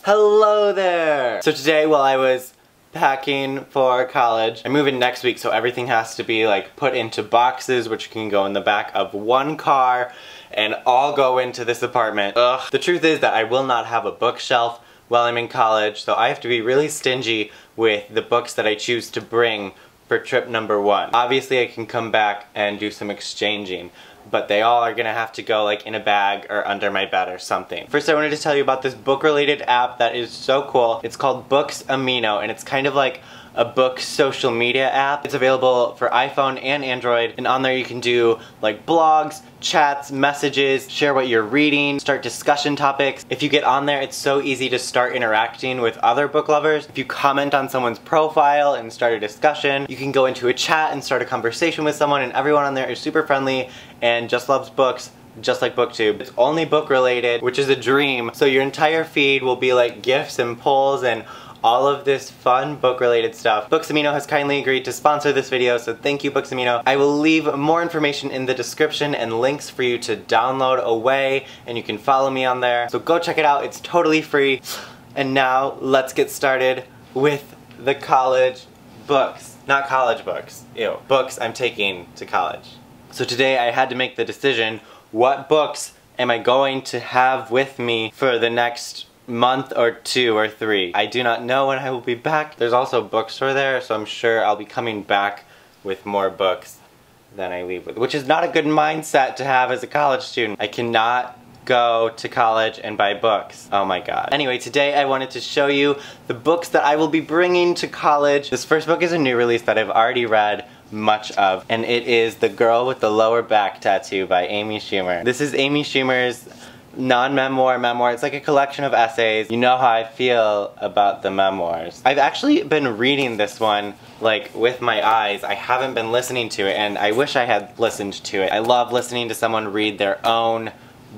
Hello there! So today while I was packing for college, I'm moving next week, so everything has to be like put into boxes which can go in the back of one car and all go into this apartment. Ugh. The truth is that I will not have a bookshelf while I'm in college, so I have to be really stingy with the books that I choose to bring for trip number 1. Obviously I can come back and do some exchanging, but they all are gonna have to go like in a bag or under my bed or something. First I wanted to tell you about this book-related app that is so cool. It's called Books Amino, and it's kind of like a book social media app. It's available for iPhone and Android, and on there you can do like blogs, chats, messages, share what you're reading, start discussion topics. If you get on there, it's so easy to start interacting with other book lovers. If you comment on someone's profile and start a discussion, you can go into a chat and start a conversation with someone, and everyone on there is super friendly and just loves books, just like BookTube. It's only book related, which is a dream. So your entire feed will be like gifs and polls and all of this fun book-related stuff. Books Amino has kindly agreed to sponsor this video, so thank you, Books Amino. I will leave more information in the description and links for you to download away, and you can follow me on there. So go check it out, it's totally free. And now, let's get started with the college books. Not college books, ew. Books I'm taking to college. So today I had to make the decision, what books am I going to have with me for the next month or 2 or 3. I do not know when I will be back. There's also a bookstore there, so I'm sure I'll be coming back with more books than I leave with, which is not a good mindset to have as a college student. I cannot go to college and buy books. Oh my god. Anyway, today I wanted to show you the books that I will be bringing to college. This first book is a new release that I've already read much of, and it is The Girl with the Lower Back Tattoo by Amy Schumer. This is Amy Schumer's non-memoir memoir. It's like a collection of essays. You know how I feel about the memoirs. I've actually been reading this one like with my eyes. I haven't been listening to it, and I wish I had listened to it. I love listening to someone read their own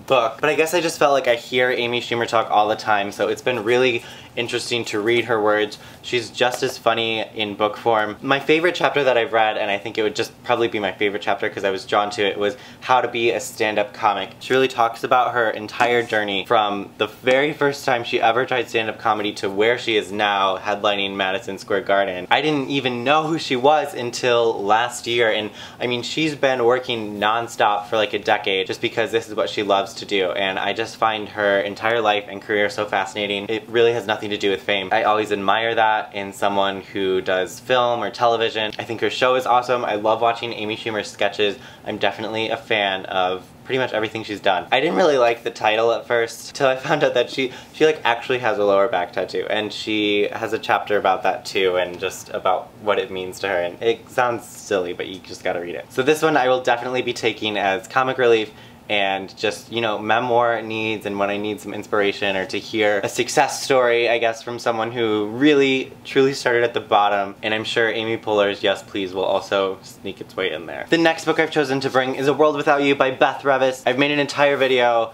book, but I guess I just felt like I hear Amy Schumer talk all the time, so it's been really interesting to read her words. She's just as funny in book form. My favorite chapter that I've read, and I think it would just probably be my favorite chapter because I was drawn to it, was How to Be a Stand-Up Comic. She really talks about her entire journey from the very first time she ever tried stand-up comedy to where she is now, headlining Madison Square Garden. I didn't even know who she was until last year, and I mean, she's been working non-stop for like a decade just because this is what she loves to do, and I just find her entire life and career so fascinating. It really has nothing to do with fame. I always admire that in someone who does film or television. I think her show is awesome. I love watching Amy Schumer's sketches. I'm definitely a fan of pretty much everything she's done. I didn't really like the title at first till I found out that she like actually has a lower back tattoo, and she has a chapter about that too, and just about what it means to her, and it sounds silly, but you just gotta read it. So this one I will definitely be taking as comic relief and just, you know, memoir needs, and when I need some inspiration or to hear a success story, I guess, from someone who really, truly started at the bottom. And I'm sure Amy Poehler's Yes Please will also sneak its way in there. The next book I've chosen to bring is A World Without You by Beth Revis. I've made an entire video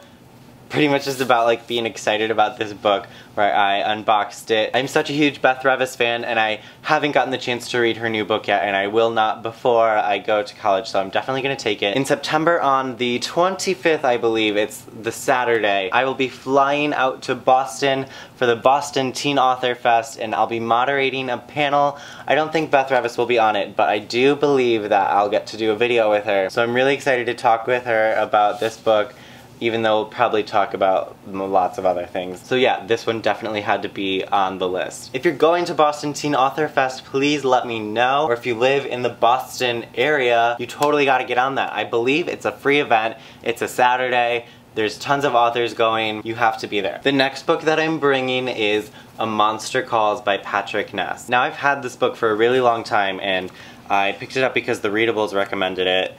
pretty much just about like being excited about this book where I unboxed it. I'm such a huge Beth Revis fan, and I haven't gotten the chance to read her new book yet, and I will not before I go to college, so I'm definitely gonna take it. In September on the 25th, I believe, it's the Saturday, I will be flying out to Boston for the Boston Teen Author Fest, and I'll be moderating a panel. I don't think Beth Revis will be on it, but I do believe that I'll get to do a video with her. So I'm really excited to talk with her about this book, even though we'll probably talk about lots of other things. So yeah, this one definitely had to be on the list. If you're going to Boston Teen Author Fest, please let me know. Or if you live in the Boston area, you totally gotta get on that. I believe it's a free event, it's a Saturday, there's tons of authors going, you have to be there. The next book that I'm bringing is A Monster Calls by Patrick Ness. Now I've had this book for a really long time, and I picked it up because the Readables recommended it,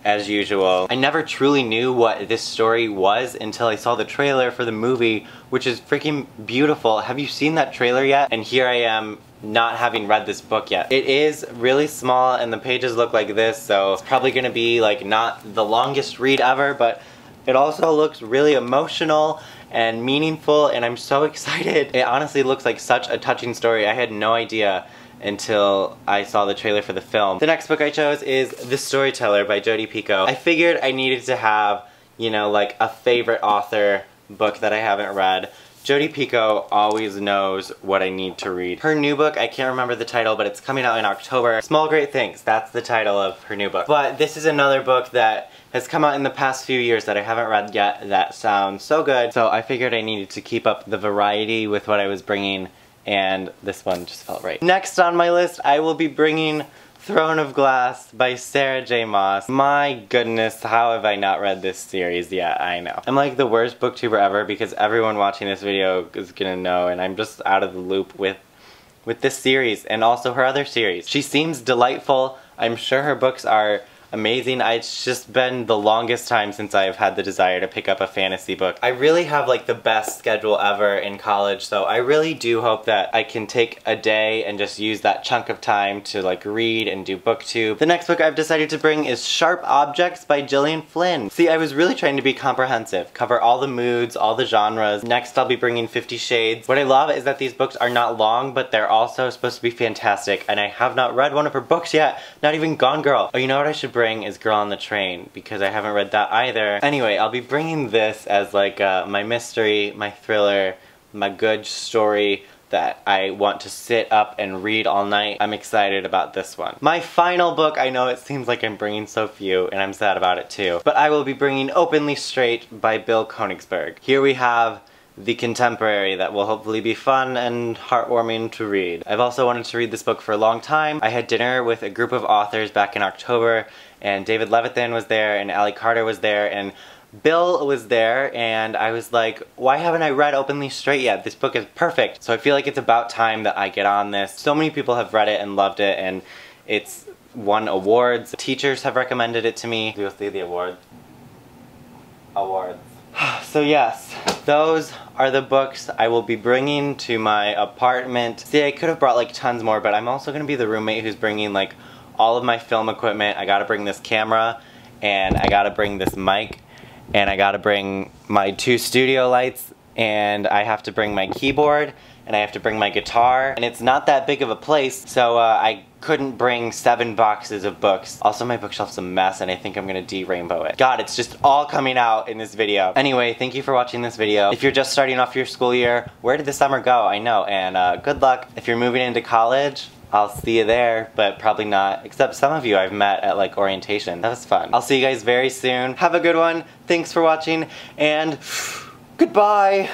as usual. I never truly knew what this story was until I saw the trailer for the movie, which is freaking beautiful. Have you seen that trailer yet? And here I am, not having read this book yet. It is really small, and the pages look like this, so it's probably gonna be like not the longest read ever, but it also looks really emotional and meaningful, and I'm so excited. It honestly looks like such a touching story. I had no idea until I saw the trailer for the film. The next book I chose is The Storyteller by Jodi Picoult. I figured I needed to have, you know, like a favorite author book that I haven't read Jodi Picoult always knows what I need to read. Her new book, I can't remember the title, but it's coming out in October. Small Great Things, that's the title of her new book. But this is another book that has come out in the past few years that I haven't read yet that sounds so good. So I figured I needed to keep up the variety with what I was bringing, and this one just felt right. Next on my list, I will be bringing Throne of Glass by Sarah J Maas. My goodness, how have I not read this series yet? I know. I'm like the worst booktuber ever because everyone watching this video is gonna know, and I'm just out of the loop with this series and also her other series. She seems delightful. I'm sure her books are amazing. It's just been the longest time since I've had the desire to pick up a fantasy book. I really have like the best schedule ever in college, so I really do hope that I can take a day and just use that chunk of time to like read and do booktube. The next book I've decided to bring is Sharp Objects by Gillian Flynn. See, I was really trying to be comprehensive, cover all the moods, all the genres. Next I'll be bringing 50 Shades. What I love is that these books are not long, but they're also supposed to be fantastic, and I have not read one of her books yet, not even Gone Girl. Oh, you know what I should bring is Girl on the Train, because I haven't read that either. Anyway, I'll be bringing this as like my mystery, my thriller, my good story that I want to sit up and read all night. I'm excited about this one. My final book, I know it seems like I'm bringing so few, and I'm sad about it too, but I will be bringing Openly Straight by Bill Koenigsberg. Here we have the contemporary that will hopefully be fun and heartwarming to read. I've also wanted to read this book for a long time. I had dinner with a group of authors back in October, and David Levithan was there, and Allie Carter was there, and Bill was there, and I was like, why haven't I read Openly Straight yet? This book is perfect. So I feel like it's about time that I get on this. So many people have read it and loved it, and it's won awards. Teachers have recommended it to me. You'll see the awards. So yes, those are the books I will be bringing to my apartment. See, I could have brought like tons more, but I'm also gonna be the roommate who's bringing like all of my film equipment. I gotta bring this camera, and I gotta bring this mic, and I gotta bring my 2 studio lights, and I have to bring my keyboard, and I have to bring my guitar, and it's not that big of a place, so I couldn't bring 7 boxes of books. Also, my bookshelf's a mess, and I think I'm gonna de-rainbow it. God, it's just all coming out in this video. Anyway, thank you for watching this video. If you're just starting off your school year, where did the summer go? I know, and good luck. If you're moving into college, I'll see you there, but probably not, except some of you I've met at like orientation. That was fun. I'll see you guys very soon. Have a good one. Thanks for watching, and goodbye.